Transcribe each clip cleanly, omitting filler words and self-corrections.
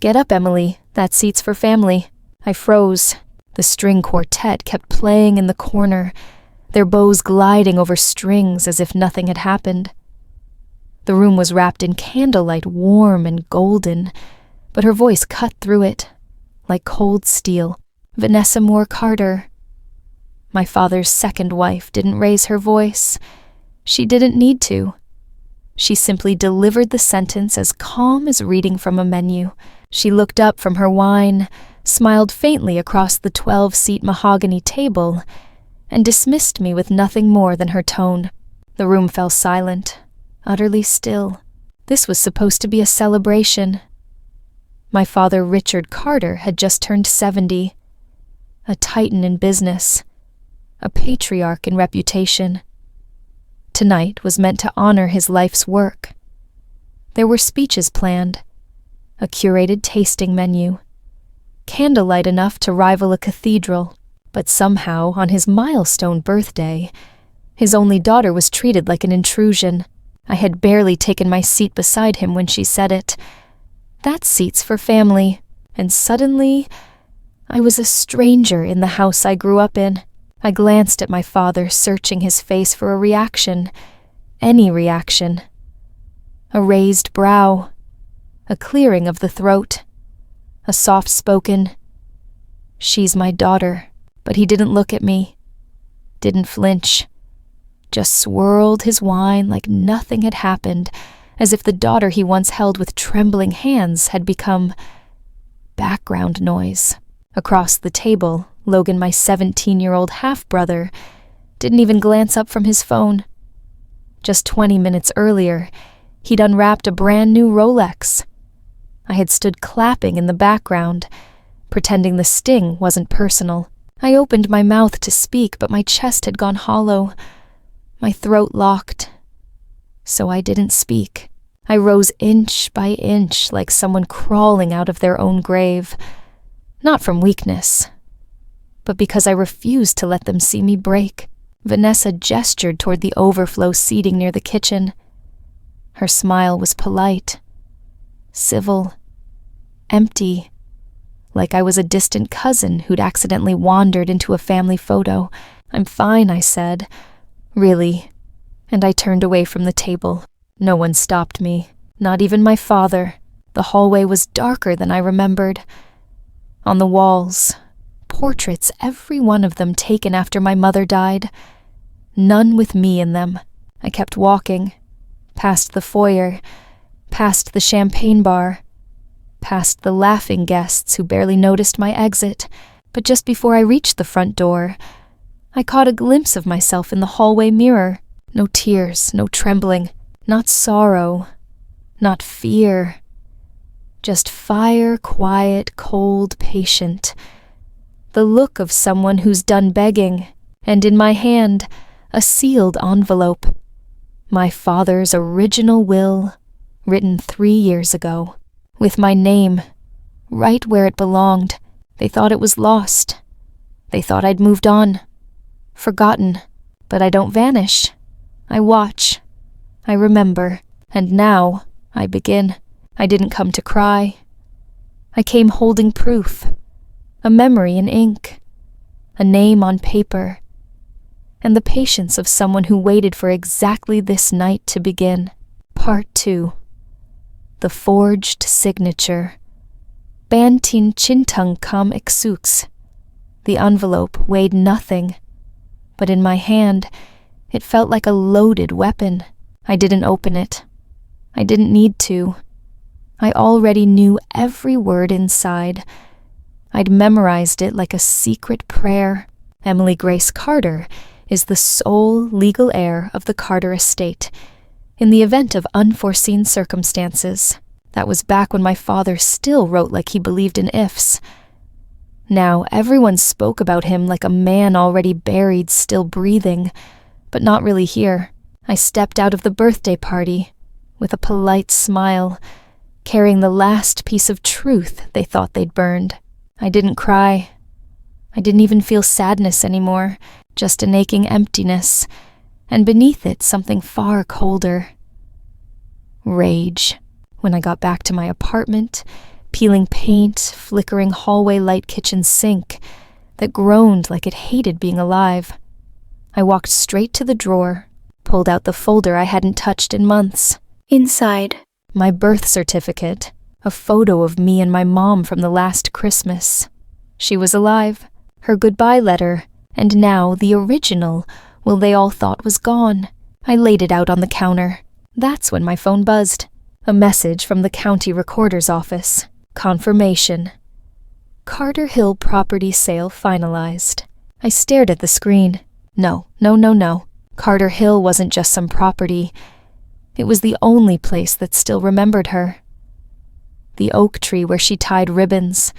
"Get up, Emily. That seat's for family." I froze. The string quartet kept playing in the corner, their bows gliding over strings as if nothing had happened. The room was wrapped in candlelight, warm and golden, but her voice cut through it, like cold steel. "Vanessa Moore Carter." My father's second wife didn't raise her voice. She didn't need to. She simply delivered the sentence as calm as reading from a menu. She looked up from her wine, smiled faintly across the 12-seat mahogany table, and dismissed me with nothing more than her tone. The room fell silent, utterly still. This was supposed to be a celebration. My father, Richard Carter, had just turned 70, a titan in business, a patriarch in reputation. Tonight was meant to honor his life's work. There were speeches planned, a curated tasting menu, candlelight enough to rival a cathedral, but somehow, on his milestone birthday, his only daughter was treated like an intrusion. I had barely taken my seat beside him when she said it. "That seat's for family," and suddenly, I was a stranger in the house I grew up in. I glanced at my father, searching his face for a reaction, any reaction. A raised brow, a clearing of the throat, a soft-spoken, "She's my daughter," but he didn't look at me, didn't flinch, just swirled his wine like nothing had happened, as if the daughter he once held with trembling hands had become background noise. Across the table, Logan, my 17-year-old half-brother, didn't even glance up from his phone. Just 20 minutes earlier, he'd unwrapped a brand-new Rolex. I had stood clapping in the background, pretending the sting wasn't personal. I opened my mouth to speak, but my chest had gone hollow, my throat locked. So I didn't speak. I rose inch by inch like someone crawling out of their own grave. Not from weakness, but because I refused to let them see me break. Vanessa gestured toward the overflow seating near the kitchen. Her smile was polite, civil, empty, like I was a distant cousin who'd accidentally wandered into a family photo. "I'm fine," I said. "Really?" And I turned away from the table. No one stopped me, not even my father. The hallway was darker than I remembered. On the walls, portraits, every one of them taken after my mother died. None with me in them. I kept walking, past the foyer, past the champagne bar, past the laughing guests who barely noticed my exit. But just before I reached the front door, I caught a glimpse of myself in the hallway mirror. No tears, no trembling, not sorrow, not fear. Just fire, quiet, cold, patient. The look of someone who's done begging, and in my hand, a sealed envelope. My father's original will, written 3 years ago, with my name, right where it belonged. They thought it was lost. They thought I'd moved on, forgotten, but I don't vanish. I watch. I remember, and now I begin. I didn't come to cry. I came holding proof, a memory in ink, a name on paper, and the patience of someone who waited for exactly this night to begin. Part 2. The forged signature. Bantin Chintung Kam Exux. The envelope weighed nothing, but in my hand, it felt like a loaded weapon. I didn't open it. I didn't need to. I already knew every word inside. I'd memorized it like a secret prayer. Emily Grace Carter is the sole legal heir of the Carter estate, in the event of unforeseen circumstances. That was back when my father still wrote like he believed in ifs. Now everyone spoke about him like a man already buried, still breathing, but not really here. I stepped out of the birthday party with a polite smile, carrying the last piece of truth they thought they'd burned. I didn't cry. I didn't even feel sadness anymore, just an aching emptiness, and beneath it something far colder. Rage. When I got back to my apartment, peeling paint, flickering hallway light kitchen sink that groaned like it hated being alive. I walked straight to the drawer, pulled out the folder I hadn't touched in months. Inside, my birth certificate, a photo of me and my mom from the last Christmas. She was alive, her goodbye letter, and now the original, they all thought was gone. I laid it out on the counter. That's when my phone buzzed. A message from the county recorder's office. Confirmation. Carter Hill property sale finalized. I stared at the screen. No. Carter Hill wasn't just some property. It was the only place that still remembered her. The oak tree where she tied ribbons.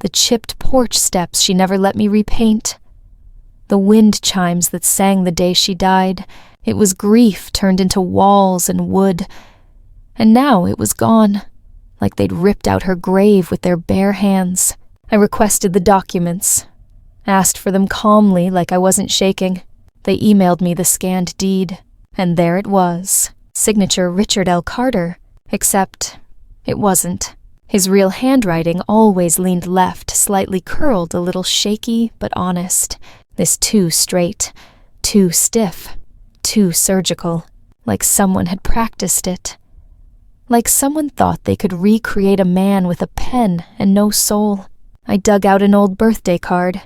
The chipped porch steps she never let me repaint. The wind chimes that sang the day she died. It was grief turned into walls and wood. And now it was gone, like they'd ripped out her grave with their bare hands. I requested the documents, asked for them calmly like I wasn't shaking. They emailed me the scanned deed, and there it was. Signature Richard L. Carter, except it wasn't. His real handwriting always leaned left, slightly curled, a little shaky but honest. This too straight, too stiff, too surgical, like someone had practiced it. Like someone thought they could recreate a man with a pen and no soul. I dug out an old birthday card,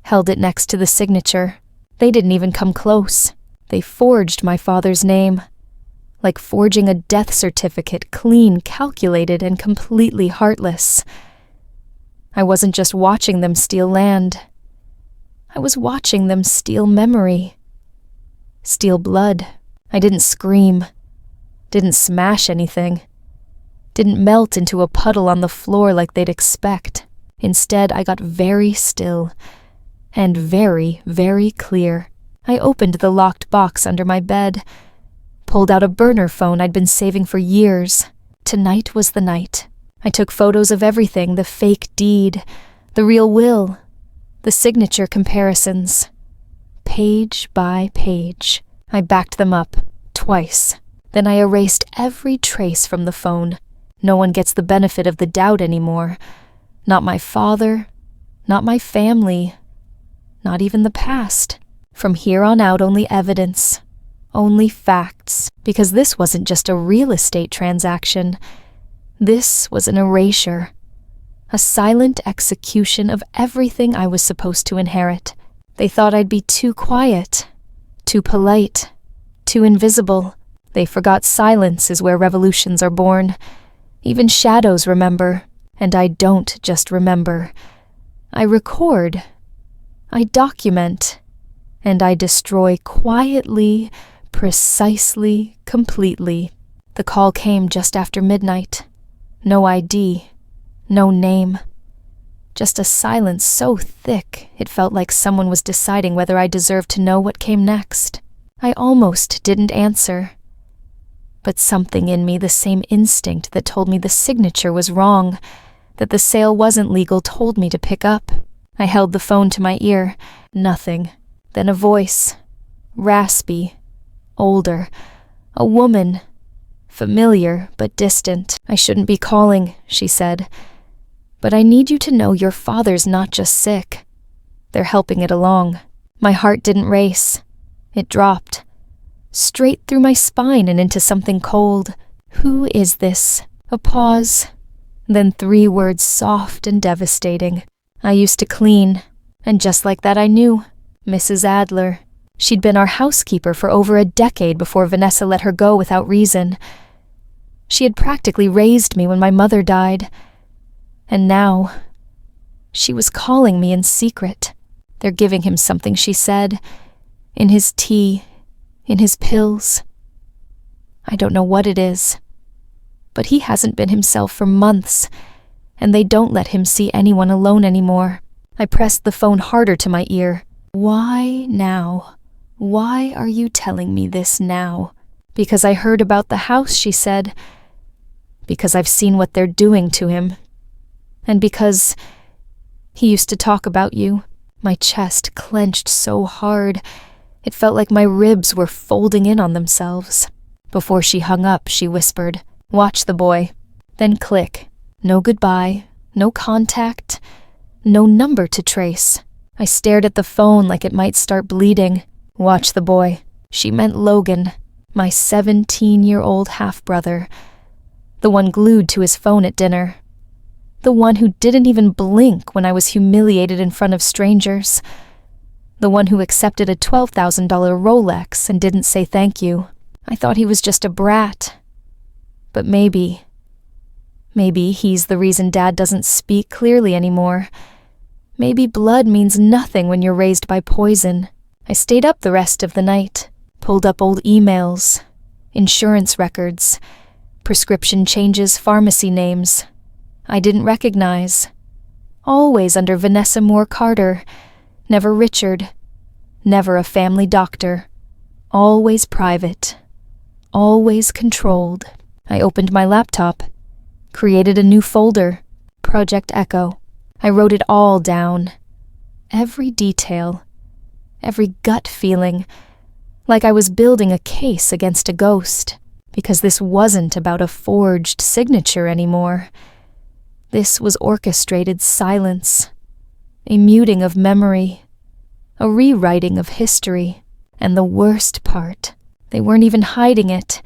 held it next to the signature. They didn't even come close. They forged my father's name, like forging a death certificate, clean, calculated, and completely heartless. I wasn't just watching them steal land. I was watching them steal memory. Steal blood. I didn't scream. Didn't smash anything. Didn't melt into a puddle on the floor like they'd expect. Instead, I got very still. And very, very clear. I opened the locked box under my bed. Pulled out a burner phone I'd been saving for years. Tonight was the night. I took photos of everything, the fake deed, the real will, the signature comparisons. Page by page. I backed them up, twice. Then I erased every trace from the phone. No one gets the benefit of the doubt anymore. Not my father, not my family, not even the past. From here on out, only evidence, only facts, because this wasn't just a real estate transaction. This was an erasure, a silent execution of everything I was supposed to inherit. They thought I'd be too quiet, too polite, too invisible. They forgot silence is where revolutions are born. Even shadows remember, and I don't just remember. I record, I document, and I destroy quietly, precisely, completely. The call came just after midnight. No ID, no name. Just a silence so thick it felt like someone was deciding whether I deserved to know what came next. I almost didn't answer. But something in me, the same instinct that told me the signature was wrong, that the sale wasn't legal, told me to pick up. I held the phone to my ear. Nothing. Then a voice. Raspy. Older. A woman. Familiar, but distant. I shouldn't be calling, she said. But I need you to know your father's not just sick. They're helping it along. My heart didn't race. It dropped. Straight through my spine and into something cold. Who is this? A pause. Then 3 words soft and devastating. I used to clean. And just like that I knew. Mrs. Adler. She'd been our housekeeper for over a decade before Vanessa let her go without reason. She had practically raised me when my mother died. And now, she was calling me in secret. They're giving him something, she said. In his tea, in his pills. I don't know what it is. But he hasn't been himself for months, and they don't let him see anyone alone anymore. I pressed the phone harder to my ear. Why now? Why are you telling me this now? Because I heard about the house, she said. Because I've seen what they're doing to him. And because he used to talk about you. My chest clenched so hard, it felt like my ribs were folding in on themselves. Before she hung up, she whispered, "Watch the boy." Then click. No goodbye, no contact, no number to trace. I stared at the phone like it might start bleeding. Watch the boy. She meant Logan, my 17-year-old half-brother. The one glued to his phone at dinner. The one who didn't even blink when I was humiliated in front of strangers. The one who accepted a $12,000 Rolex and didn't say thank you. I thought he was just a brat. But maybe he's the reason Dad doesn't speak clearly anymore. Maybe blood means nothing when you're raised by poison. I stayed up the rest of the night, pulled up old emails, insurance records, prescription changes, pharmacy names I didn't recognize. Always under Vanessa Moore Carter, never Richard, never a family doctor, always private, always controlled. I opened my laptop, created a new folder, Project Echo. I wrote it all down. Every detail, every gut feeling, like I was building a case against a ghost, because this wasn't about a forged signature anymore. This was orchestrated silence, a muting of memory, a rewriting of history, and the worst part, they weren't even hiding it.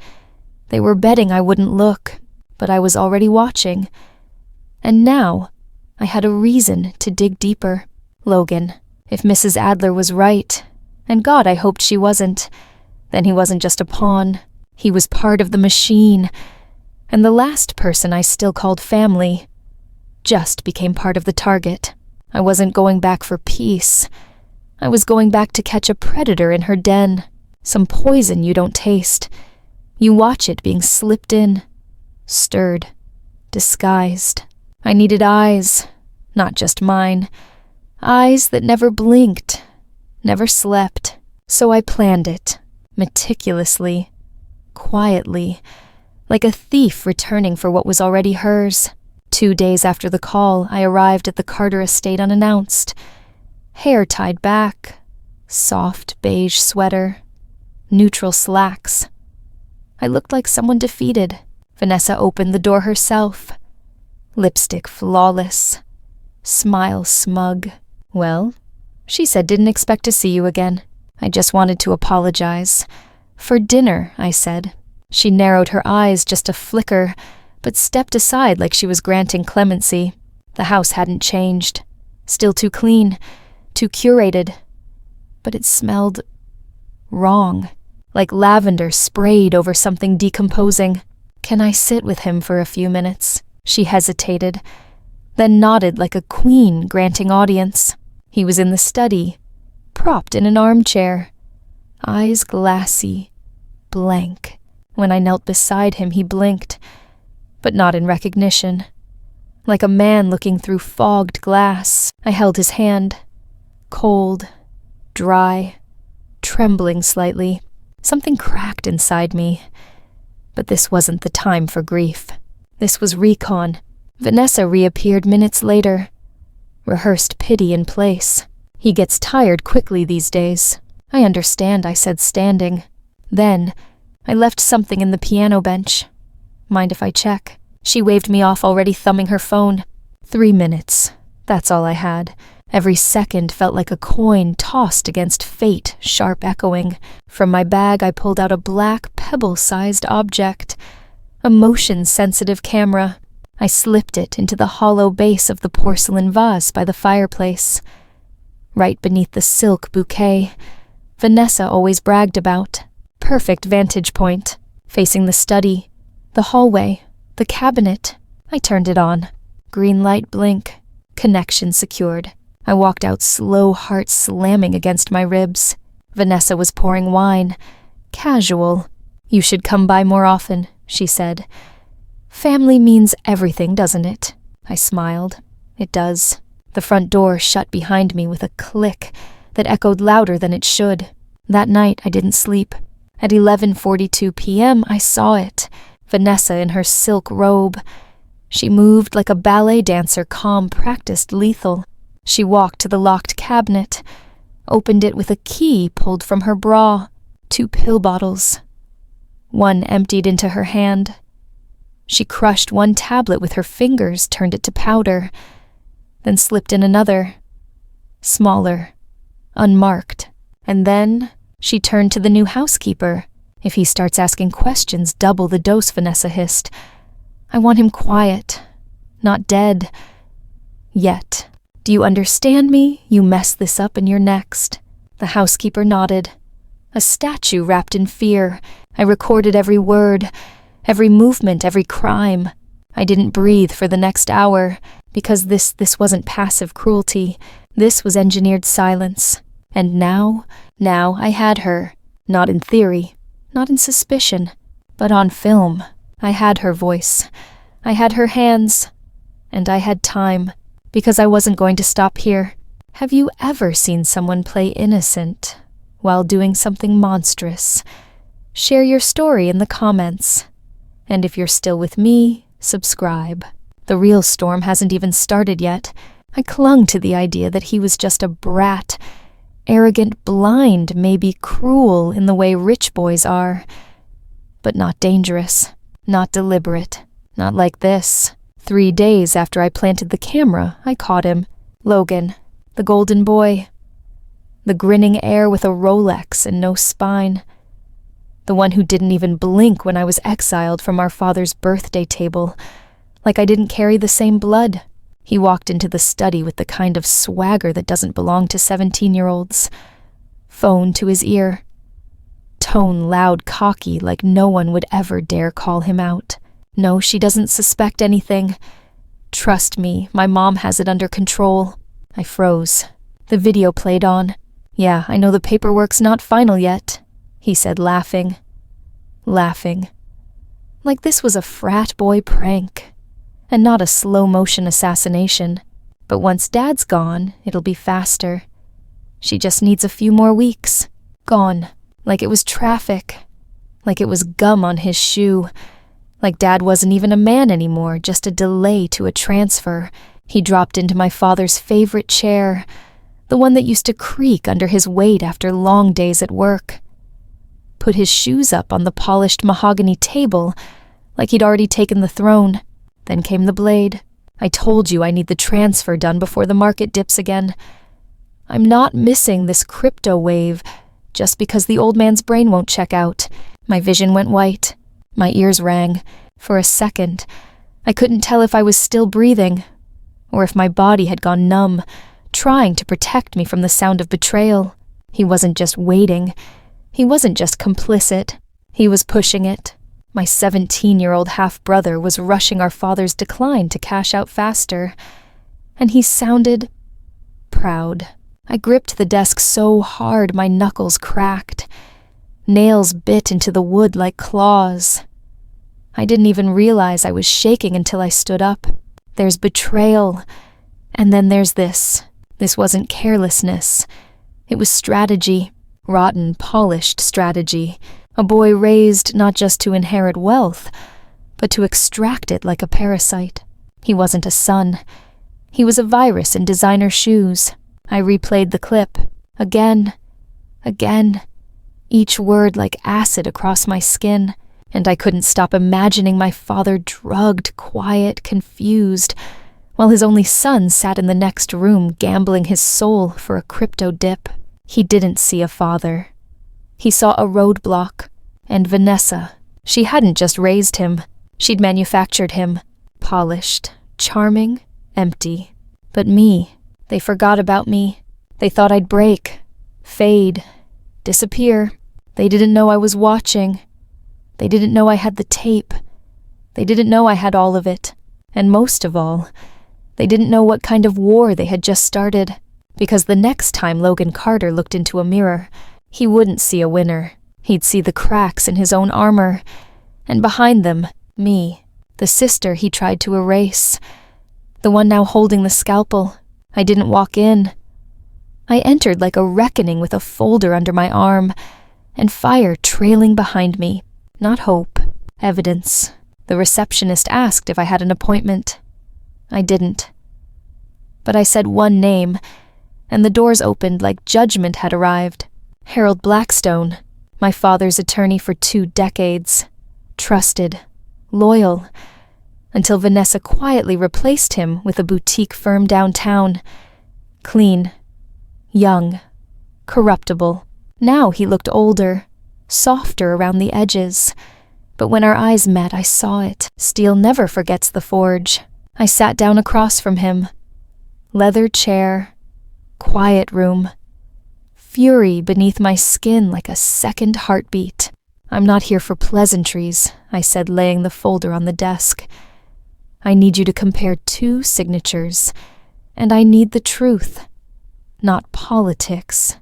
They were betting I wouldn't look, but I was already watching. And now, I had a reason to dig deeper. Logan, if Mrs. Adler was right, and God, I hoped she wasn't, then he wasn't just a pawn. He was part of the machine, and the last person I still called family just became part of the target. I wasn't going back for peace. I was going back to catch a predator in her den, some poison you don't taste. You watch it being slipped in, stirred, disguised. I needed eyes, not just mine. Eyes that never blinked, never slept. So I planned it, meticulously, quietly, like a thief returning for what was already hers. 2 days after the call, I arrived at the Carter estate unannounced. Hair tied back, soft beige sweater, neutral slacks. I looked like someone defeated. Vanessa opened the door herself. Lipstick flawless, smile smug. Well, she said didn't expect to see you again. I just wanted to apologize. For dinner, I said. She narrowed her eyes just a flicker, but stepped aside like she was granting clemency. The house hadn't changed. Still too clean, too curated. But it smelled wrong, like lavender sprayed over something decomposing. Can I sit with him for a few minutes? She hesitated, then nodded like a queen granting audience. He was in the study, propped in an armchair, eyes glassy, blank. When I knelt beside him, he blinked, but not in recognition. Like a man looking through fogged glass, I held his hand, cold, dry, trembling slightly. Something cracked inside me. But this wasn't the time for grief. This was recon. Vanessa reappeared minutes later. Rehearsed pity in place. He gets tired quickly these days. I understand, I said, standing. Then, I left something in the piano bench. Mind if I check? She waved me off, already thumbing her phone. 3 minutes. That's all I had. Every second felt like a coin tossed against fate, sharp echoing. From my bag, I pulled out a black, pebble-sized object, a motion-sensitive camera. I slipped it into the hollow base of the porcelain vase by the fireplace. Right beneath the silk bouquet Vanessa always bragged about. Perfect vantage point, facing the study, the hallway, the cabinet. I turned it on. Green light blink. Connection secured. I walked out, slow, heart slamming against my ribs. Vanessa was pouring wine. Casual. You should come by more often, she said. Family means everything, doesn't it? I smiled. It does. The front door shut behind me with a click that echoed louder than it should. That night, I didn't sleep. At 11:42 p.m., I saw it. Vanessa in her silk robe. She moved like a ballet dancer, calm, practiced, lethal. She walked to the locked cabinet, opened it with a key pulled from her bra. 2 pill bottles. One emptied into her hand. She crushed one tablet with her fingers, turned it to powder, then slipped in another, smaller, unmarked. And then she turned to the new housekeeper. If he starts asking questions, double the dose, Vanessa hissed. I want him quiet, not dead. Yet. Do you understand me? You mess this up and you're next. The housekeeper nodded. A statue wrapped in fear. I recorded every word, every movement, every crime. I didn't breathe for the next hour, because this wasn't passive cruelty. This was engineered silence. And now I had her. Not in theory, not in suspicion, but on film. I had her voice. I had her hands. And I had time, because I wasn't going to stop here. Have you ever seen someone play innocent while doing something monstrous? Share your story in the comments. And if you're still with me, subscribe. The real storm hasn't even started yet. I clung to the idea that he was just a brat, arrogant, blind, maybe cruel in the way rich boys are. But not dangerous, not deliberate, not like this. 3 days after I planted the camera, I caught him. Logan, the golden boy. The grinning heir with a Rolex and no spine. The one who didn't even blink when I was exiled from our father's birthday table. Like I didn't carry the same blood. He walked into the study with the kind of swagger that doesn't belong to 17-year-olds. Phone to his ear. Tone loud, cocky, like no one would ever dare call him out. No, she doesn't suspect anything. Trust me, my mom has it under control. I froze. The video played on. Yeah, I know the paperwork's not final yet, he said, laughing. Laughing. Like this was a frat boy prank. And not a slow-motion assassination. But once Dad's gone, it'll be faster. She just needs a few more weeks. Gone. Like it was traffic. Like it was gum on his shoe. Like Dad wasn't even a man anymore, just a delay to a transfer. He dropped into my father's favorite chair, the one that used to creak under his weight after long days at work. Put his shoes up on the polished mahogany table, like he'd already taken the throne. Then came the blade. I told you I need the transfer done before the market dips again. I'm not missing this crypto wave just because the old man's brain won't check out. My vision went white. My ears rang. For a second, I couldn't tell if I was still breathing, or if my body had gone numb, trying to protect me from the sound of betrayal. He wasn't just waiting. He wasn't just complicit. He was pushing it. My 17-year-old half-brother was rushing our father's decline to cash out faster, and he sounded proud. I gripped the desk so hard my knuckles cracked. Nails bit into the wood like claws. I didn't even realize I was shaking until I stood up. There's betrayal, and then there's this. This wasn't carelessness. It was strategy, rotten, polished strategy. A boy raised not just to inherit wealth, but to extract it like a parasite. He wasn't a son. He was a virus in designer shoes. I replayed the clip. Again. Each word like acid across my skin, and I couldn't stop imagining my father drugged, quiet, confused, while his only son sat in the next room gambling his soul for a crypto dip. He didn't see a father. He saw a roadblock, and Vanessa. She hadn't just raised him. She'd manufactured him. Polished, charming, empty. But me, they forgot about me. They thought I'd break, fade, disappear. They didn't know I was watching. They didn't know I had the tape. They didn't know I had all of it. And most of all, they didn't know what kind of war they had just started. Because the next time Logan Carter looked into a mirror, he wouldn't see a winner. He'd see the cracks in his own armor. And behind them, me, the sister he tried to erase. The one now holding the scalpel. I didn't walk in. I entered like a reckoning with a folder under my arm, and fire trailing behind me. Not hope, evidence. The receptionist asked if I had an appointment. I didn't. But I said one name, and the doors opened like judgment had arrived. Harold Blackstone, my father's attorney for 2 decades. Trusted, loyal, until Vanessa quietly replaced him with a boutique firm downtown. Clean, young, corruptible. Now he looked older, softer around the edges. But when our eyes met, I saw it. Steel never forgets the forge. I sat down across from him. Leather chair, quiet room. Fury beneath my skin like a second heartbeat. "I'm not here for pleasantries," I said, laying the folder on the desk. "I need you to compare 2 signatures, and I need the truth. Not politics.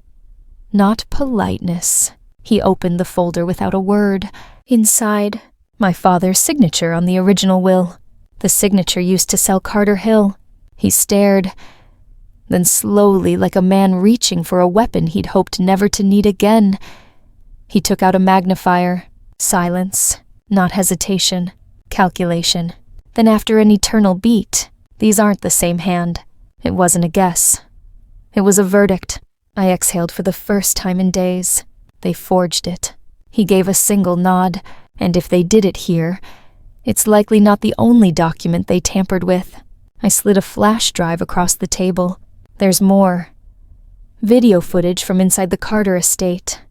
Not politeness." He opened the folder without a word. Inside, my father's signature on the original will. The signature used to sell Carter Hill. He stared. Then slowly, like a man reaching for a weapon he'd hoped never to need again, he took out a magnifier. Silence, not hesitation, calculation. Then after an eternal beat, "These aren't the same hand." It wasn't a guess. It was a verdict. I exhaled for the first time in days. They forged it. He gave a single nod, and if they did it here, it's likely not the only document they tampered with. I slid a flash drive across the table. There's more. Video footage from inside the Carter estate.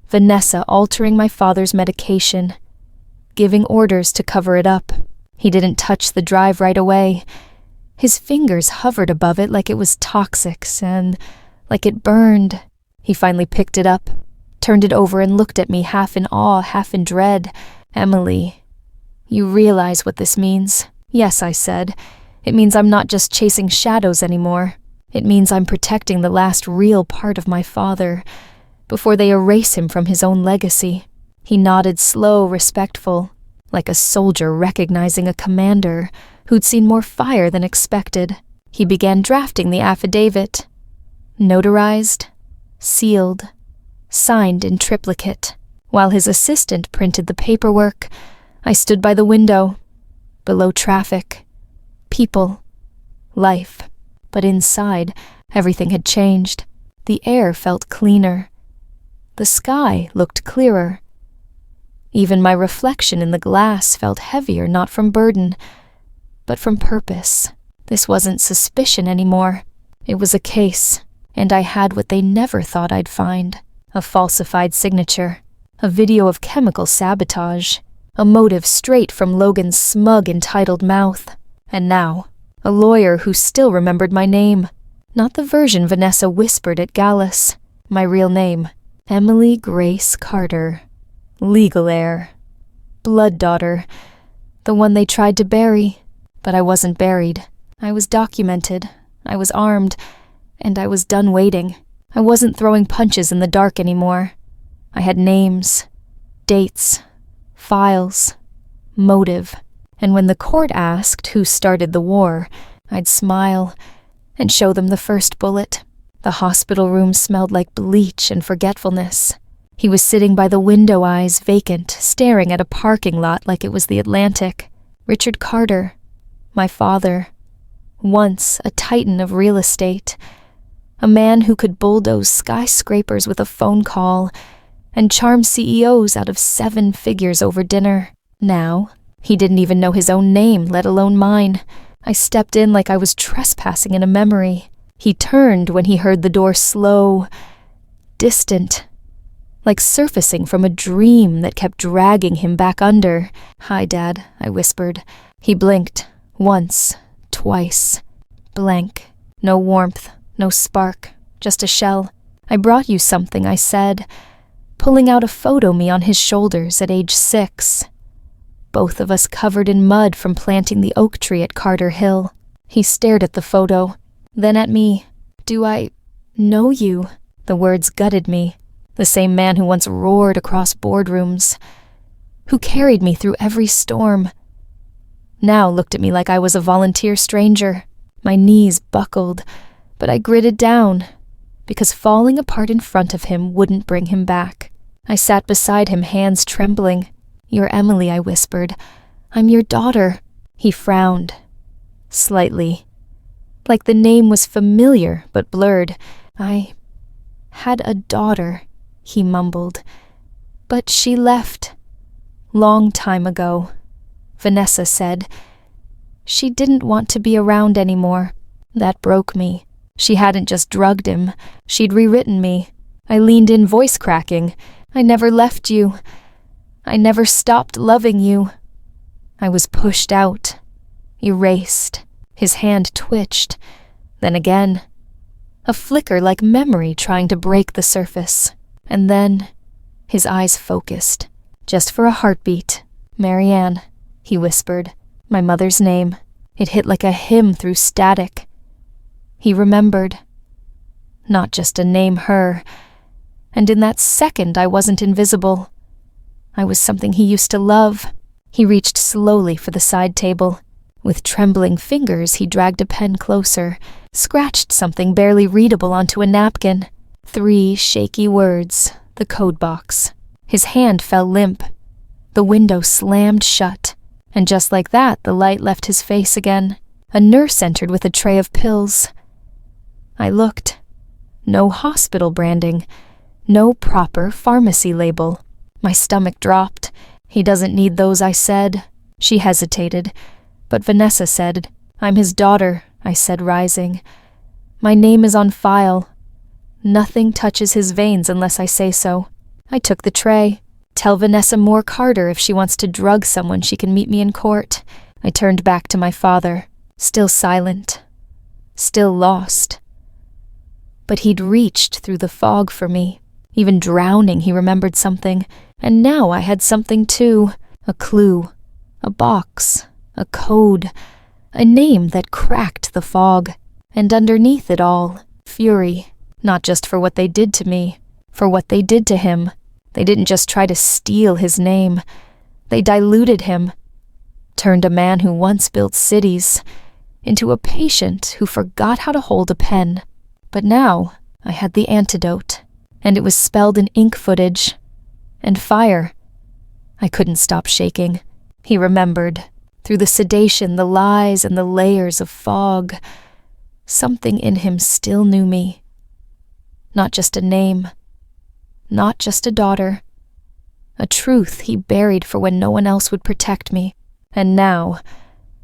Vanessa altering my father's medication, giving orders to cover it up. He didn't touch the drive right away. His fingers hovered above it like it was toxic and like it burned. He finally picked it up, turned it over and looked at me, half in awe, half in dread. "Emily, you realize what this means?" "Yes," I said. "It means I'm not just chasing shadows anymore. It means I'm protecting the last real part of my father, before they erase him from his own legacy." He nodded, slow, respectful, like a soldier recognizing a commander who'd seen more fire than expected. He began drafting the affidavit. Notarized, sealed, signed in triplicate. While his assistant printed the paperwork, I stood by the window. Below traffic, people, life. But inside, everything had changed. The air felt cleaner. The sky looked clearer. Even my reflection in the glass felt heavier, not from burden, but from purpose. This wasn't suspicion anymore. It was a case, and I had what they never thought I'd find. A falsified signature, a video of chemical sabotage, a motive straight from Logan's smug, entitled mouth. And now, a lawyer who still remembered my name. Not the version Vanessa whispered at Gallus. My real name, Emily Grace Carter. Legal heir. Blood daughter. The one they tried to bury. But I wasn't buried. I was documented. I was armed. And I was done waiting. I wasn't throwing punches in the dark anymore. I had names, dates, files, motive. And when the court asked who started the war, I'd smile and show them the first bullet. The hospital room smelled like bleach and forgetfulness. He was sitting by the window, eyes vacant, staring at a parking lot like it was the Atlantic. Richard Carter, my father. Once a titan of real estate. A man who could bulldoze skyscrapers with a phone call and charm CEOs out of 7 figures over dinner. Now, he didn't even know his own name, let alone mine. I stepped in like I was trespassing in a memory. He turned when he heard the door slow, distant, like surfacing from a dream that kept dragging him back under. "Hi, Dad," I whispered. He blinked, once, twice. Blank. No warmth, no spark, just a shell. "I brought you something," I said, pulling out a photo me on his shoulders at age 6. Both of us covered in mud from planting the oak tree at Carter Hill. He stared at the photo, then at me. "Do I know you?" The words gutted me. The same man who once roared across boardrooms, who carried me through every storm, now looked at me like I was a volunteer stranger. My knees buckled, but I gritted down, because falling apart in front of him wouldn't bring him back. I sat beside him, hands trembling. "You're Emily," I whispered. "I'm your daughter." He frowned, slightly, like the name was familiar but blurred. "I had a daughter," he mumbled. "But she left. Long time ago," Vanessa said, She didn't want to be around anymore. That broke me. She hadn't just drugged him. She'd rewritten me. I leaned in, voice cracking. I never left you. I never stopped loving you. I was pushed out, erased. His hand twitched. Then again. A flicker like memory trying to break the surface. And then, his eyes focused. Just for a heartbeat. Marianne, he whispered. My mother's name. It hit like a hymn through static. He remembered. Not just a name, her. And in that second, I wasn't invisible. I was something he used to love. He reached slowly for the side table. With trembling fingers, he dragged a pen closer, scratched something barely readable onto a napkin. 3 shaky words, the code box. His hand fell limp. The window slammed shut, and just like that, the light left his face again. A nurse entered with a tray of pills. I looked. No hospital branding. No proper pharmacy label. My stomach dropped. He doesn't need those, I said. She hesitated. But Vanessa said, I'm his daughter, I said, rising. My name is on file. Nothing touches his veins unless I say so. I took the tray. Tell Vanessa Moore Carter if she wants to drug someone she can meet me in court. I turned back to my father, still silent, still lost. But he'd reached through the fog for me. Even drowning, he remembered something. And now I had something too. A clue. A box. A code. A name that cracked the fog. And underneath it all, fury. Not just for what they did to me. For what they did to him. They didn't just try to steal his name. They diluted him. Turned a man who once built cities into a patient who forgot how to hold a pen. But now I had the antidote. And it was spelled in ink footage. And fire. I couldn't stop shaking. He remembered. Through the sedation, the lies, and the layers of fog. Something in him still knew me. Not just a name. Not just a daughter. A truth he buried for when no one else would protect me. And now,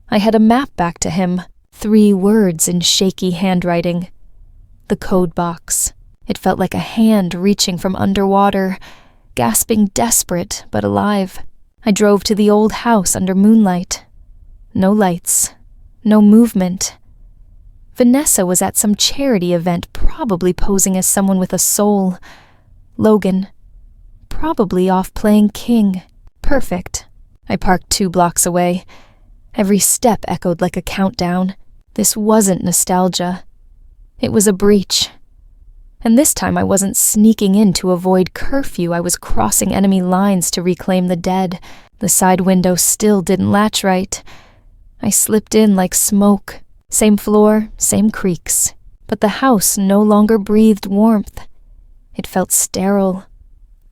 I had a map back to him. 3 words in shaky handwriting. The code box. It felt like a hand reaching from underwater, gasping desperate but alive. I drove to the old house under moonlight. No lights. No movement. Vanessa was at some charity event, probably posing as someone with a soul. Logan. Probably off playing king. Perfect. I parked 2 blocks away. Every step echoed like a countdown. This wasn't nostalgia. It was a breach. And this time I wasn't sneaking in to avoid curfew. I was crossing enemy lines to reclaim the dead. The side window still didn't latch right. I slipped in like smoke. Same floor, same creaks. But the house no longer breathed warmth. It felt sterile,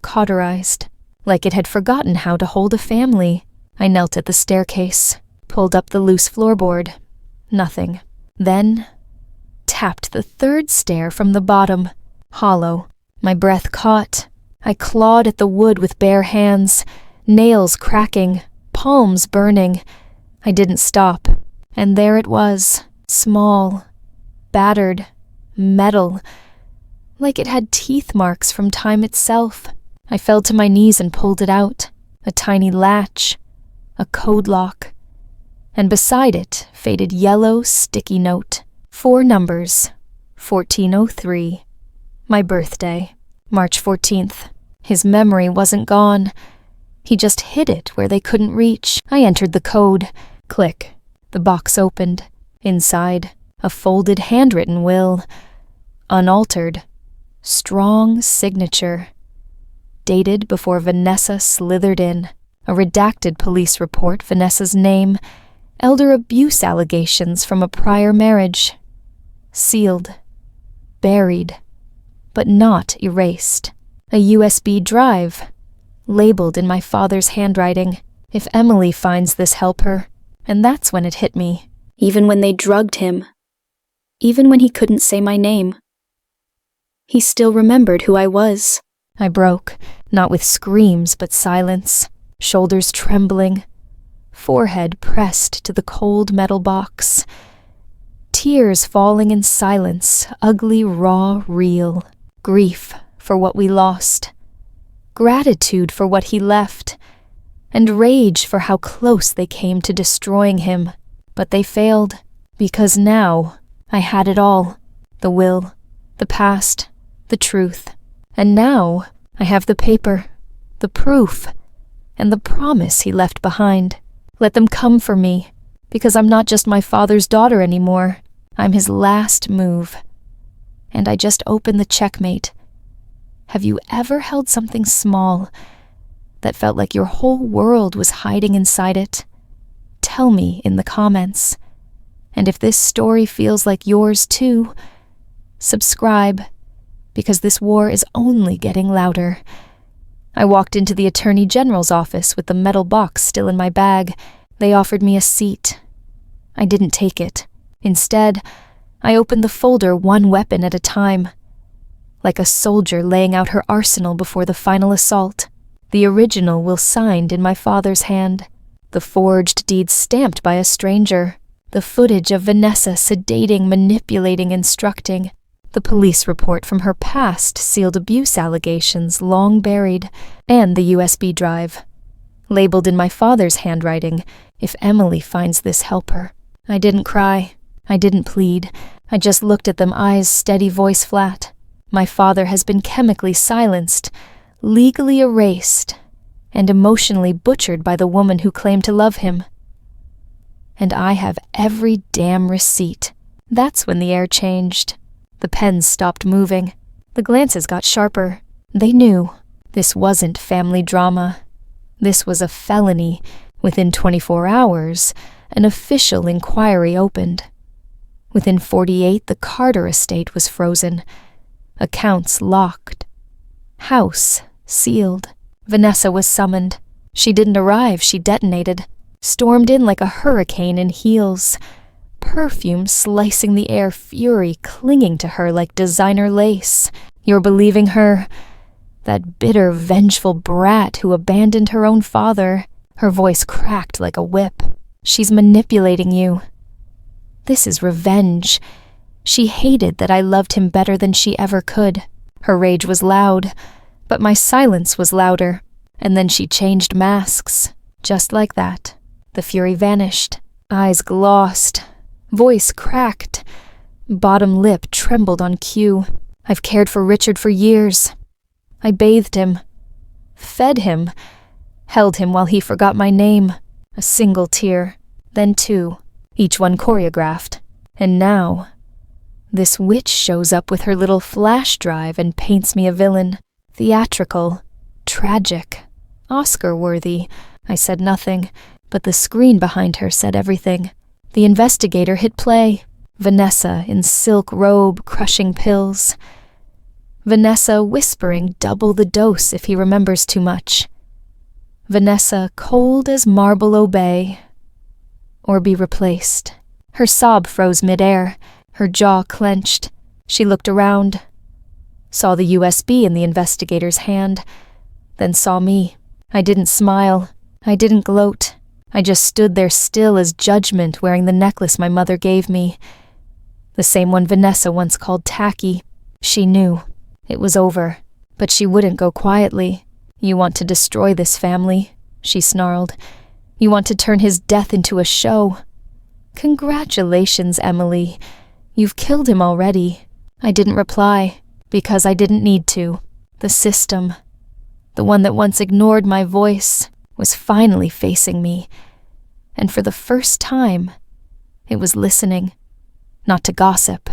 cauterized, like it had forgotten how to hold a family. I knelt at the staircase, pulled up the loose floorboard. Nothing. Then tapped the 3rd stair from the bottom, hollow. My breath caught. I clawed at the wood with bare hands, nails cracking, palms burning. I didn't stop, and there it was, small, battered, metal, like it had teeth marks from time itself. I fell to my knees and pulled it out, a tiny latch, a code lock, and beside it, faded yellow, sticky note. 4 numbers, 1403. My birthday, March 14th. His memory wasn't gone. He just hid it where they couldn't reach. I entered the code. Click. The box opened. Inside, a folded handwritten will. Unaltered. Strong signature. Dated before Vanessa slithered in. A redacted police report, Vanessa's name. Elder abuse allegations from a prior marriage. Sealed. Buried. But not erased. A USB drive. Labeled in my father's handwriting. If Emily finds this, help her. And that's when it hit me. Even when they drugged him. Even when he couldn't say my name. He still remembered who I was. I broke, not with screams but silence. Shoulders trembling. forehead pressed to the cold metal box. Tears falling in silence, ugly, raw, real. Grief for what we lost. Gratitude for what he left. And rage for how close they came to destroying him. But they failed, because now I had it all. The will, the past, the truth. And now I have the paper, the proof, and the promise he left behind. Let them come for me, because I'm not just my father's daughter anymore. I'm his last move. And I just opened the checkmate. Have you ever held something small that felt like your whole world was hiding inside it? Tell me in the comments. And if this story feels like yours too, subscribe, because this war is only getting louder. I walked into the Attorney General's office with the metal box still in my bag. They offered me a seat. I didn't take it. Instead, I opened the folder one weapon at a time. Like a soldier laying out her arsenal before the final assault. The original will signed in my father's hand. The forged deed stamped by a stranger. The footage of Vanessa sedating, manipulating, instructing. The police report from her past sealed abuse allegations long buried, and the USB drive. Labeled in my father's handwriting, if Emily finds this, help her. I didn't cry. I didn't plead. I just looked at them, eyes steady, voice flat. My father has been chemically silenced, legally erased, and emotionally butchered by the woman who claimed to love him. And I have every damn receipt. That's when the air changed. The pens stopped moving. The glances got sharper. They knew this wasn't family drama. This was a felony. Within 24 hours, an official inquiry opened. Within 48, the Carter estate was frozen. Accounts locked. House sealed. Vanessa was summoned. She didn't arrive, she detonated. Stormed in like a hurricane in heels. Perfume slicing the air, fury clinging to her like designer lace. You're believing her? That bitter, vengeful brat who abandoned her own father. Her voice cracked like a whip. She's manipulating you. This is revenge. She hated that I loved him better than she ever could. Her rage was loud, but my silence was louder. And then she changed masks. Just like that. The fury vanished. Eyes glossed. Voice cracked. Bottom lip trembled on cue. I've cared for Richard for years. I bathed him. Fed him. Held him while he forgot my name. A single tear. Then two. Each one choreographed. And now, this witch shows up with her little flash drive and paints me a villain. Theatrical. Tragic. Oscar-worthy. I said nothing, but the screen behind her said everything. The investigator hit play. Vanessa in silk robe crushing pills. Vanessa whispering double the dose if he remembers too much. Vanessa cold as marble obey. Or be replaced. Her sob froze midair. Her jaw clenched. She looked around. Saw the USB in the investigator's hand. Then saw me. I didn't smile. I didn't gloat. I just stood there still as judgment wearing the necklace my mother gave me. The same one Vanessa once called tacky. She knew. It was over. But she wouldn't go quietly. You want to destroy this family, she snarled. You want to turn his death into a show. Congratulations, Emily. You've killed him already. I didn't reply, because I didn't need to. The system, the one that once ignored my voice, was finally facing me. And for the first time, it was listening. Not to gossip,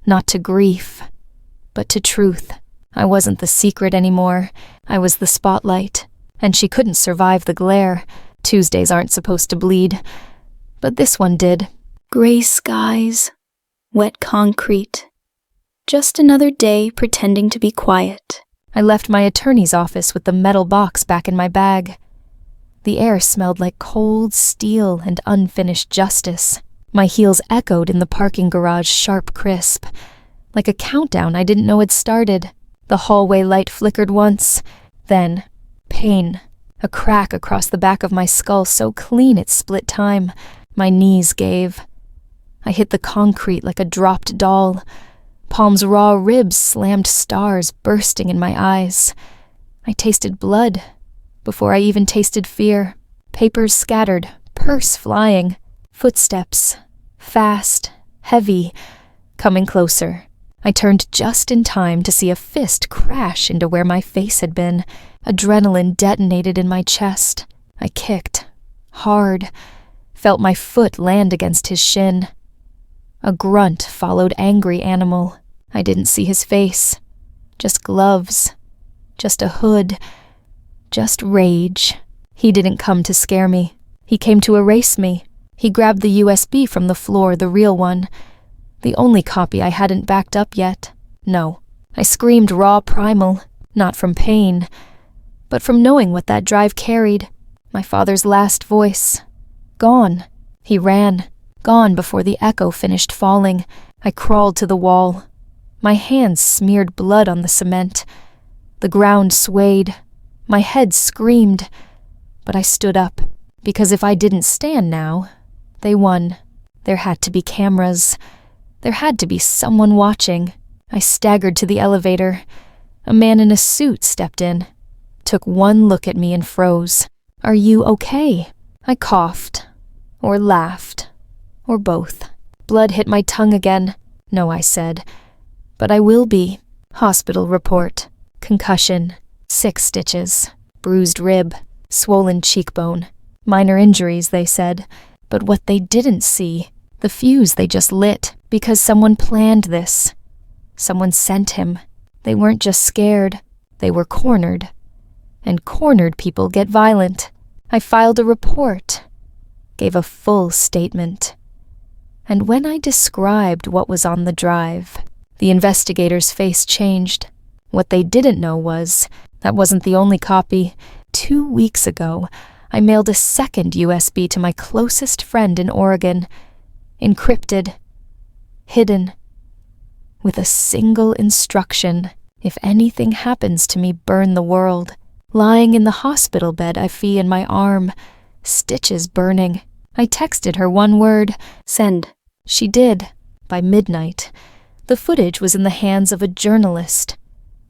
not to grief, but to truth. I wasn't the secret anymore. I was the spotlight, and she couldn't survive the glare. Tuesdays aren't supposed to bleed, but this one did. Gray skies, wet concrete. Just another day pretending to be quiet. I left my attorney's office with the metal box back in my bag. The air smelled like cold steel and unfinished justice. My heels echoed in the parking garage, sharp crisp. Like a countdown I didn't know had started. The hallway light flickered once. Then, pain. A crack across the back of my skull so clean it split time. My knees gave. I hit the concrete like a dropped doll. Palm's raw ribs slammed stars bursting in my eyes. I tasted blood before I even tasted fear. Papers scattered, purse flying, footsteps, fast, heavy, coming closer. I turned just in time to see a fist crash into where my face had been. Adrenaline detonated in my chest. I kicked, hard, felt my foot land against his shin. A grunt followed angry animal. I didn't see his face. Just gloves. Just a hood. Just rage. He didn't come to scare me. He came to erase me. He grabbed the USB from the floor, the real one. The only copy I hadn't backed up yet. No. I screamed raw primal, not from pain, but from knowing what that drive carried. My father's last voice. Gone. He ran. Gone before the echo finished falling. I crawled to the wall. My hands smeared blood on the cement. The ground swayed. My head screamed. But I stood up, because if I didn't stand now, they won. There had to be cameras. There had to be someone watching. I staggered to the elevator. A man in a suit stepped in, took one look at me and froze. "Are you okay?" I coughed, or laughed, or both. Blood hit my tongue again. "No," I said. "But I will be." Hospital report. Concussion. 6 stitches. Bruised rib. Swollen cheekbone. Minor injuries, they said. But what they didn't see, the fuse they just lit, because someone planned this. Someone sent him. They weren't just scared. They were cornered. And cornered people get violent. I filed a report. Gave a full statement. And when I described what was on the drive, the investigator's face changed. What they didn't know was, that wasn't the only copy. 2 weeks ago, I mailed a second USB to my closest friend in Oregon. Encrypted. Hidden. With a single instruction: if anything happens to me, burn the world. Lying in the hospital bed, I feel in my arm. Stitches burning. I texted her one word: send. She did. By midnight. The footage was in the hands of a journalist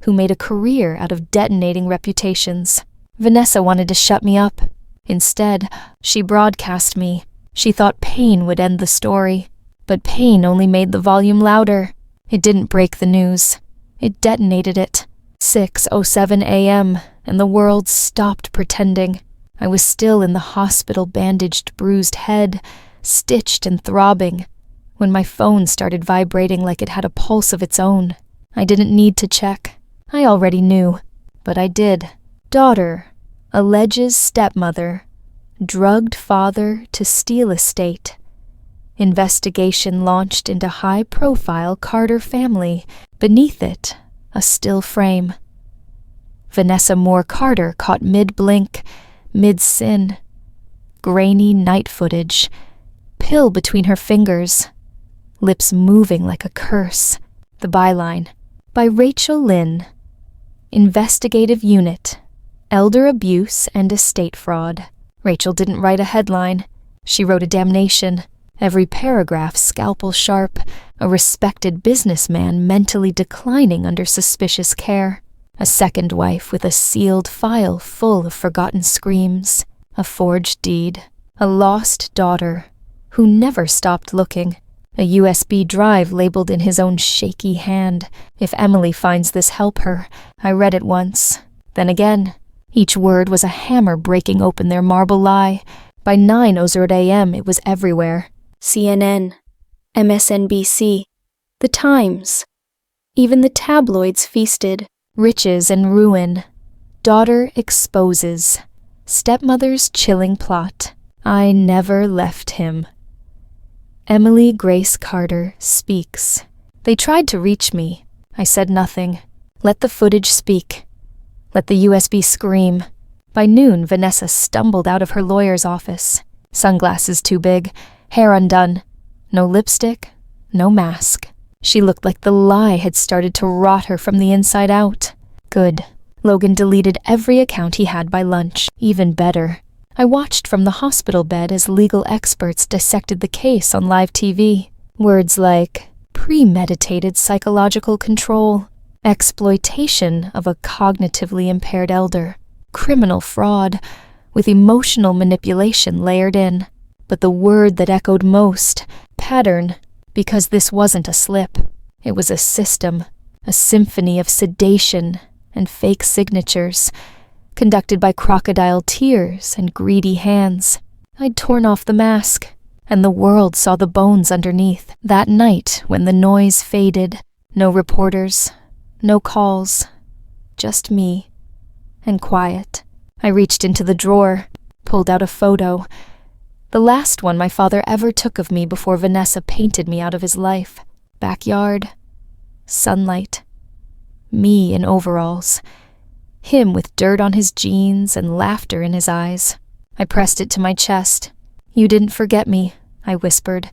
who made a career out of detonating reputations. Vanessa wanted to shut me up. Instead, she broadcast me. She thought pain would end the story. But pain only made the volume louder. It didn't break the news. It detonated it. 6:07 a.m., and the world stopped pretending. I was still in the hospital, bandaged, bruised head, stitched and throbbing, when my phone started vibrating like it had a pulse of its own. I didn't need to check. I already knew. But I did. Daughter alleges stepmother drugged father to steal estate. Investigation launched into high-profile Carter family. Beneath it, a still frame. Vanessa Moore Carter caught mid-blink, mid-sin. Grainy night footage. Pill between her fingers. Lips moving like a curse. The byline. By Rachel Lynn. Investigative Unit. Elder Abuse and Estate Fraud. Rachel didn't write a headline. She wrote a damnation. Every paragraph scalpel sharp. A respected businessman mentally declining under suspicious care. A second wife with a sealed file full of forgotten screams. A forged deed. A lost daughter who never stopped looking. A USB drive labeled in his own shaky hand. If Emily finds this, help her. I read it once. Then again. Each word was a hammer breaking open their marble lie. By 9:00 a.m. it was everywhere. CNN. MSNBC. The Times. Even the tabloids feasted. Riches and ruin. Daughter exposes. Stepmother's chilling plot. I never left him. Emily Grace Carter speaks. They tried to reach me. I said nothing. Let the footage speak. Let the USB scream. By noon, Vanessa stumbled out of her lawyer's office. Sunglasses too big, hair undone. No lipstick, no mask. She looked like the lie had started to rot her from the inside out. Good. Logan deleted every account he had by lunch. Even better, I watched from the hospital bed as legal experts dissected the case on live TV. Words like premeditated psychological control, exploitation of a cognitively impaired elder, criminal fraud, with emotional manipulation layered in. But the word that echoed most, pattern, because this wasn't a slip. It was a system, a symphony of sedation and fake signatures, conducted by crocodile tears and greedy hands. I'd torn off the mask, and the world saw the bones underneath. That night, when the noise faded, no reporters, no calls, just me, and quiet. I reached into the drawer, pulled out a photo, the last one my father ever took of me before Vanessa painted me out of his life. Backyard, sunlight, me in overalls, him with dirt on his jeans and laughter in his eyes. I pressed it to my chest. "You didn't forget me," I whispered.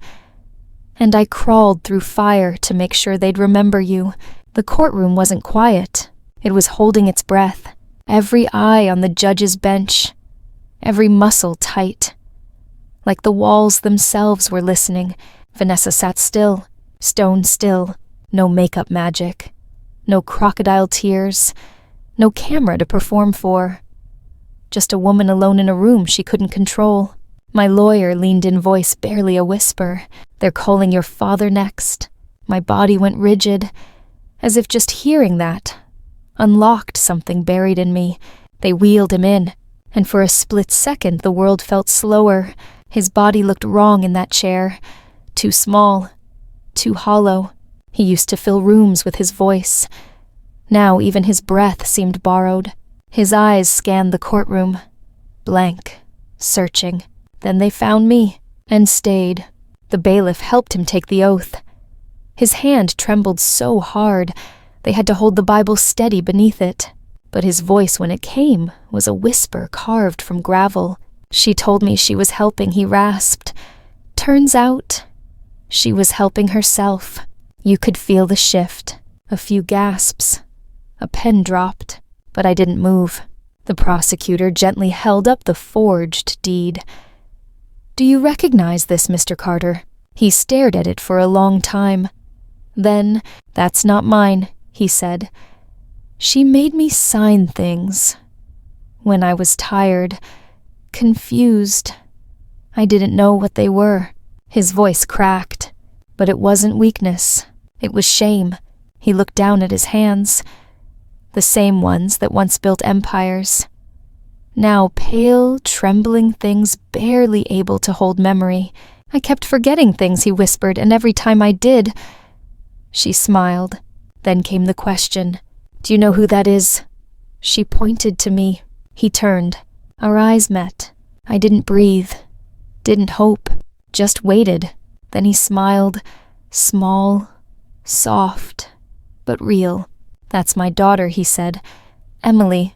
"And I crawled through fire to make sure they'd remember you." The courtroom wasn't quiet. It was holding its breath. Every eye on the judge's bench, every muscle tight. Like the walls themselves were listening. Vanessa sat still, stone still. No makeup magic. No crocodile tears. No camera to perform for. Just a woman alone in a room she couldn't control. My lawyer leaned in, voice barely a whisper. "They're calling your father next." My body went rigid, as if just hearing that unlocked something buried in me. They wheeled him in, and for a split second the world felt slower. His body looked wrong in that chair. Too small, too hollow. He used to fill rooms with his voice. Now even his breath seemed borrowed. His eyes scanned the courtroom, blank, searching. Then they found me, and stayed. The bailiff helped him take the oath. His hand trembled so hard, they had to hold the Bible steady beneath it. But his voice, when it came, was a whisper carved from gravel. "She told me she was helping," he rasped. "Turns out, she was helping herself." You could feel the shift. A few gasps. A pen dropped, but I didn't move. The prosecutor gently held up the forged deed. "Do you recognize this, Mr. Carter?" He stared at it for a long time. Then, "That's not mine," he said. "She made me sign things. When I was tired, confused. I didn't know what they were." His voice cracked, but it wasn't weakness. It was shame. He looked down at his hands, the same ones that once built empires. Now pale, trembling things barely able to hold memory. "I kept forgetting things," he whispered, "and every time I did..." She smiled. Then came the question. "Do you know who that is?" She pointed to me. He turned. Our eyes met. I didn't breathe, didn't hope, just waited. Then he smiled, small, soft, but real. "That's my daughter," he said. "Emily.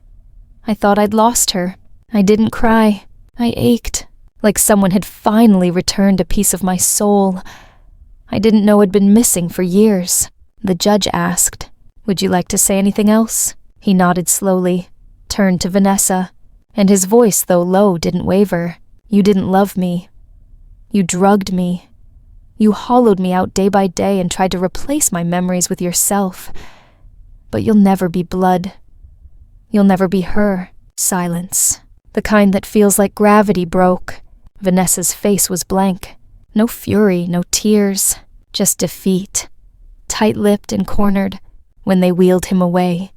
I thought I'd lost her." I didn't cry. I ached, like someone had finally returned a piece of my soul. I didn't know had been missing for years. The judge asked, "Would you like to say anything else?" He nodded slowly, turned to Vanessa, and his voice, though low, didn't waver. "You didn't love me. You drugged me. You hollowed me out day by day and tried to replace my memories with yourself. But you'll never be blood. You'll never be her." Silence. The kind that feels like gravity broke. Vanessa's face was blank. No fury, no tears, just defeat. Tight-lipped and cornered. When they wheeled him away,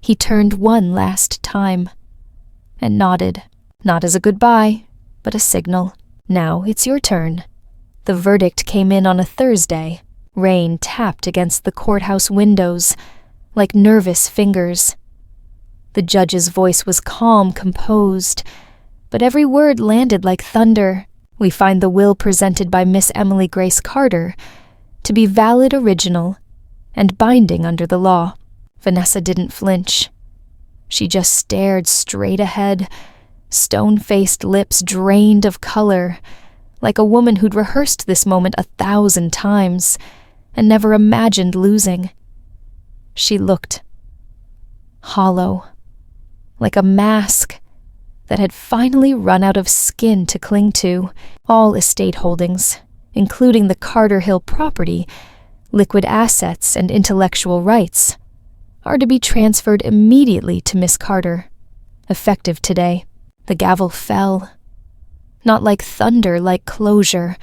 he turned one last time and nodded, not as a goodbye, but a signal. "Now it's your turn." The verdict came in on a Thursday. Rain tapped against the courthouse windows, like nervous fingers. The judge's voice was calm, composed, but every word landed like thunder. "We find the will presented by Miss Emily Grace Carter to be valid, original, and binding under the law." Vanessa didn't flinch. She just stared straight ahead, stone-faced lips drained of color, like a woman who'd rehearsed this moment 1,000 times and never imagined losing. She looked hollow, like a mask that had finally run out of skin to cling to. All estate holdings, including the Carter Hill property, liquid assets, and intellectual rights, are to be transferred immediately to Miss Carter, effective today. The gavel fell. Not like thunder, like closure,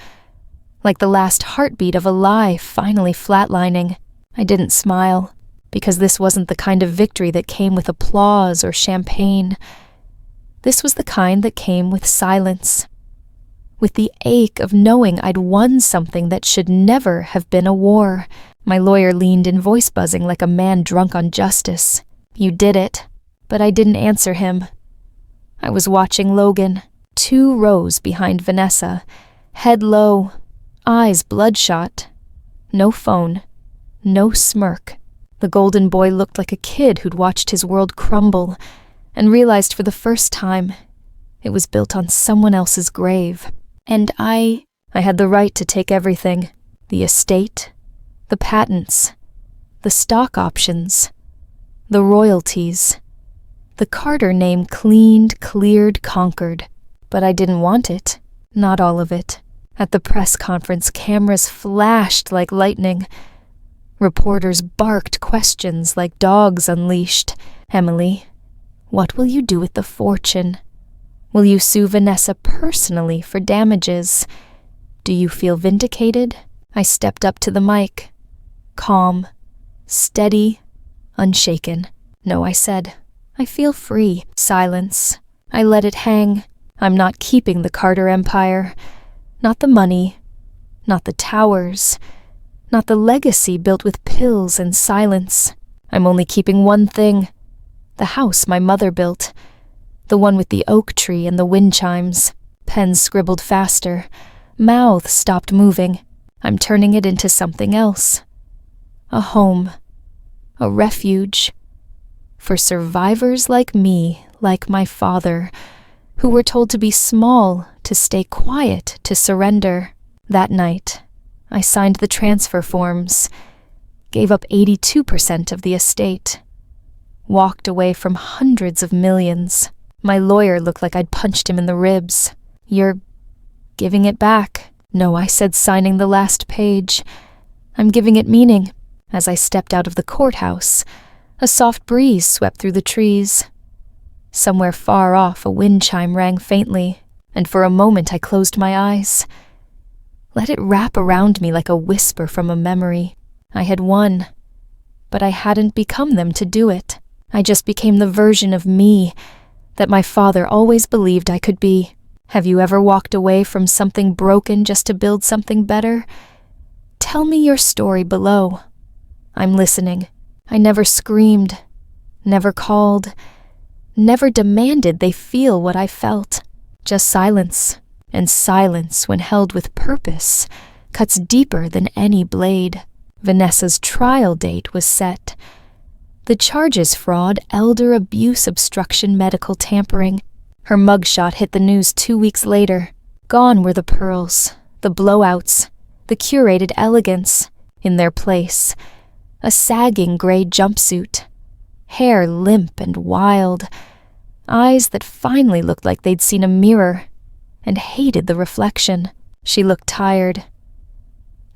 like the last heartbeat of a lie finally flatlining. I didn't smile, because this wasn't the kind of victory that came with applause or champagne. This was the kind that came with silence, with the ache of knowing I'd won something that should never have been a war. My lawyer leaned in, voice buzzing like a man drunk on justice. "You did it." But I didn't answer him. I was watching Logan, 2 rows behind Vanessa, head low, eyes bloodshot. No phone, no smirk. The golden boy looked like a kid who'd watched his world crumble and realized for the first time it was built on someone else's grave. And I had the right to take everything. The estate, the patents, the stock options, the royalties. The Carter name cleaned, cleared, conquered. But I didn't want it. Not all of it. At the press conference, cameras flashed like lightning. Reporters barked questions like dogs unleashed. "Emily, what will you do with the fortune? Will you sue Vanessa personally for damages? Do you feel vindicated?" I stepped up to the mic. Calm, steady, unshaken. "No," I said. "I feel free." Silence. I let it hang. I'm not keeping the Carter Empire. Not the money. Not the towers. Not the legacy built with pills and silence. I'm only keeping one thing. The house my mother built. The one with the oak tree and the wind chimes. Pens scribbled faster. Mouths stopped moving. I'm turning it into something else. A home. A refuge. For survivors like me, like my father, who were told to be small, to stay quiet, to surrender. That night, I signed the transfer forms, gave up 82% of the estate, walked away from hundreds of millions. My lawyer looked like I'd punched him in the ribs. "You're giving it back." "No," I said, signing the last page. "I'm giving it meaning." As I stepped out of the courthouse, a soft breeze swept through the trees. Somewhere far off, a wind chime rang faintly, and for a moment I closed my eyes. Let it wrap around me like a whisper from a memory. I had won, but I hadn't become them to do it. I just became the version of me that my father always believed I could be. Have you ever walked away from something broken just to build something better? Tell me your story below. I'm listening. I never screamed, never called, never demanded they feel what I felt. Just silence, and silence, when held with purpose, cuts deeper than any blade. Vanessa's trial date was set. The charges: fraud, elder abuse, obstruction, medical tampering. Her mugshot hit the news 2 weeks later. Gone were the pearls, the blowouts, the curated elegance. In their place, a sagging gray jumpsuit, hair limp and wild, eyes that finally looked like they'd seen a mirror and hated the reflection. She looked tired.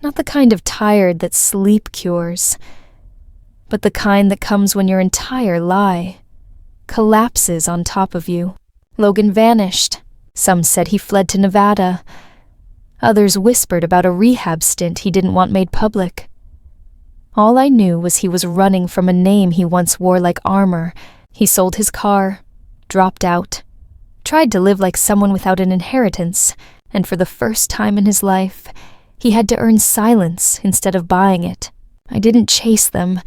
Not the kind of tired that sleep cures, but the kind that comes when your entire lie collapses on top of you. Logan vanished. Some said he fled to Nevada. Others whispered about a rehab stint he didn't want made public. All I knew was he was running from a name he once wore like armor. He sold his car, dropped out, tried to live like someone without an inheritance, and for the first time in his life, he had to earn silence instead of buying it. I didn't chase them,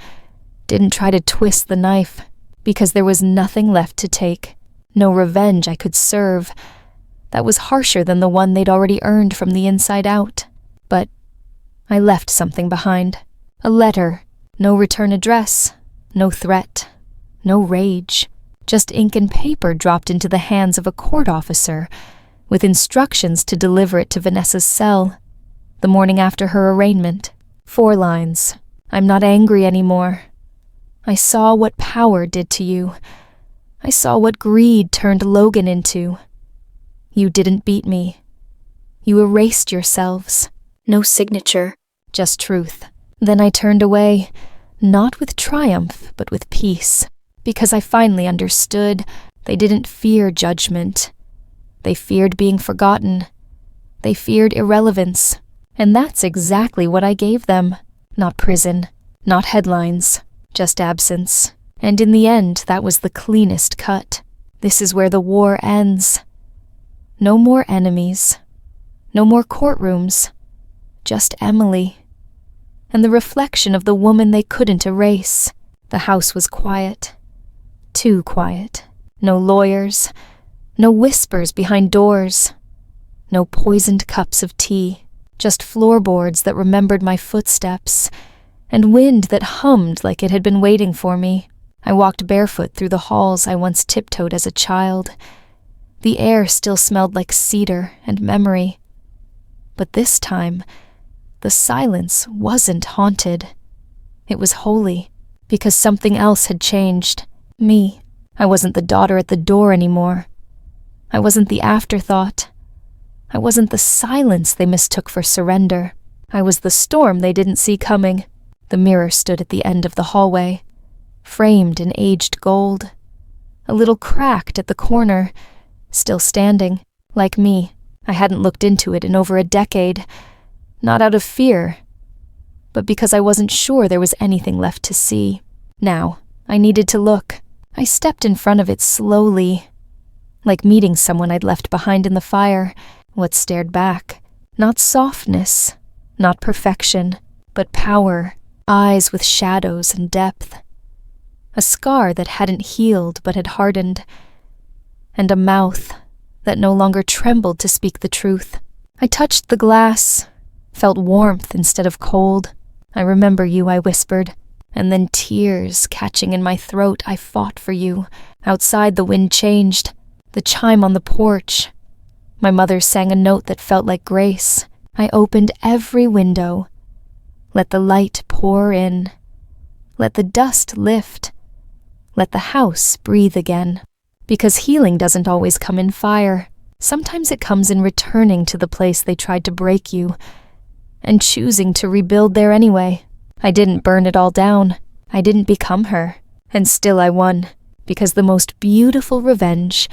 didn't try to twist the knife, because there was nothing left to take. No revenge I could serve. That was harsher than the one they'd already earned from the inside out. But I left something behind. A letter. No return address. No threat. No rage. Just ink and paper dropped into the hands of a court officer, with instructions to deliver it to Vanessa's cell, the morning after her arraignment. 4 lines. "I'm not angry anymore. I saw what power did to you. I saw what greed turned Logan into. You didn't beat me. You erased yourselves. No signature, just truth. Then I turned away, not with triumph, but with peace, because I finally understood they didn't fear judgment. They feared being forgotten. They feared irrelevance. And that's exactly what I gave them. Not prison, not headlines, just absence. And in the end, that was the cleanest cut. This is where the war ends. No more enemies. No more courtrooms. Just Emily. And the reflection of the woman they couldn't erase. The house was quiet. Too quiet. No lawyers. No whispers behind doors. No poisoned cups of tea. Just floorboards that remembered my footsteps, and wind that hummed like it had been waiting for me. I walked barefoot through the halls I once tiptoed as a child. The air still smelled like cedar and memory. But this time, the silence wasn't haunted. It was holy, because something else had changed. Me. I wasn't the daughter at the door anymore. I wasn't the afterthought. I wasn't the silence they mistook for surrender. I was the storm they didn't see coming. The mirror stood at the end of the hallway, framed in aged gold. A little cracked at the corner, still standing. Like me, I hadn't looked into it in over a decade. Not out of fear, but because I wasn't sure there was anything left to see. Now, I needed to look. I stepped in front of it slowly, like meeting someone I'd left behind in the fire. What stared back? Not softness, not perfection, but power, eyes with shadows and depth. A scar that hadn't healed but had hardened, and a mouth that no longer trembled to speak the truth. I touched the glass, felt warmth instead of cold. I remember you, I whispered, and then tears catching in my throat. I fought for you. Outside the wind changed, the chime on the porch. My mother sang a note that felt like grace. I opened every window. Let the light pour in. Let the dust lift. Let the house breathe again. Because healing doesn't always come in fire. Sometimes it comes in returning to the place they tried to break you, and choosing to rebuild there anyway. I didn't burn it all down. I didn't become her. And still I won, because the most beautiful revenge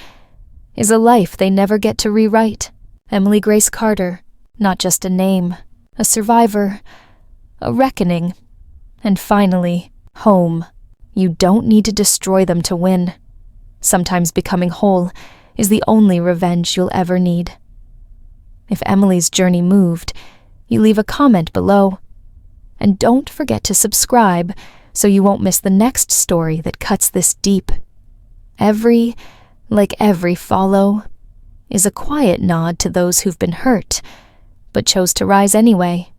is a life they never get to rewrite. Emily Grace Carter, not just a name, a survivor, a reckoning, and finally, home. You don't need to destroy them to win. Sometimes becoming whole is the only revenge you'll ever need. If Emily's journey moved, you leave a comment below. And don't forget to subscribe so you won't miss the next story that cuts this deep. Every follow, is a quiet nod to those who've been hurt, but chose to rise anyway.